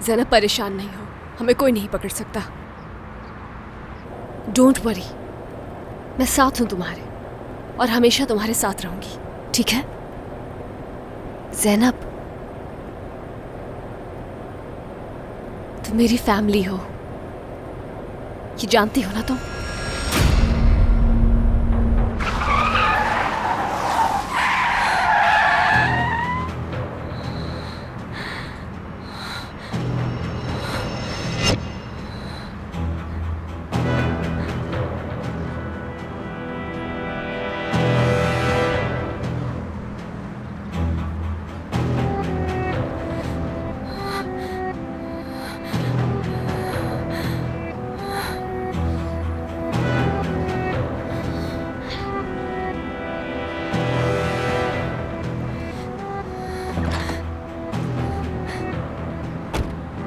ज़ैनब परेशान नहीं हो, हमें कोई नहीं पकड़ सकता। डोंट वरी, मैं साथ हूं तुम्हारे और हमेशा तुम्हारे साथ रहूंगी, ठीक है? ज़ैनब, तुम मेरी फैमिली हो, ये जानती हो ना तुम?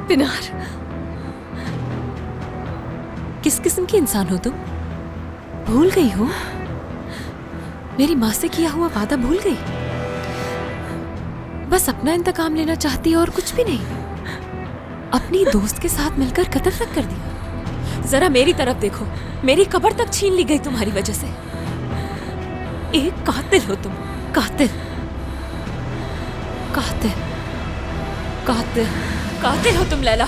पिनार, किस किस्म की इंसान हो तुम? भूल गई हो? मेरी माँ से किया हुआ वादा भूल गई? बस अपना इंतकाम लेना चाहती है और कुछ भी नहीं। अपनी दोस्त के साथ मिलकर कत्ल तक कर दिया। जरा मेरी तरफ देखो, मेरी कब्र तक छीन ली गई तुम्हारी वजह से। एक कातिल हो तुम, कातिल कातिल कातिल कातिल हो तुम लैला।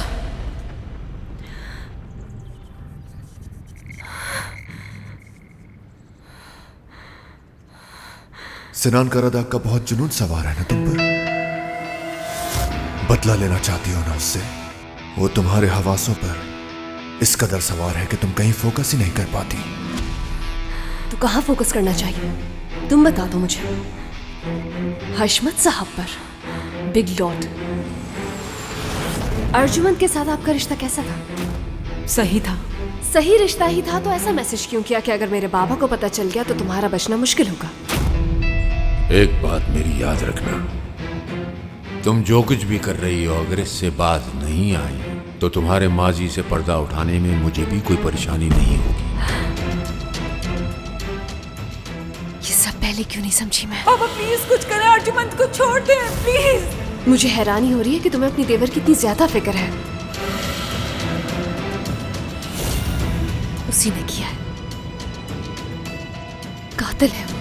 सिनान करादा का बहुत जुनून सवार है ना तुम पर। बदला लेना चाहती हो ना उससे। वो तुम्हारे हवासों पर इस कदर सवार है कि तुम कहीं फोकस ही नहीं कर पाती। तो कहाँ फोकस करना चाहिए तुम बता दो मुझे। हशमत साहब पर, बिग लॉर्ड। अर्जुमंद के साथ आपका रिश्ता कैसा था? सही था। सही रिश्ता ही था तो ऐसा मैसेज क्यों किया कि अगर मेरे बाबा को पता चल गया तो तुम्हारा बचना मुश्किल होगा? एक बात मेरी याद रखना, तुम जो कुछ भी कर रही हो अगर इससे बात नहीं आई तो तुम्हारे माजी से पर्दा उठाने में मुझे भी कोई परेशानी नहीं होगी। ये सब पहले क्यों नहीं समझी मैं? बाबा प्लीज कुछ करें, अर्जुमंद को छोड़ दें प्लीज। मुझे हैरानी हो रही है कि तुम्हें अपनी देवर की इतनी ज्यादा फिक्र है। उसी ने किया है, कातिल है वो।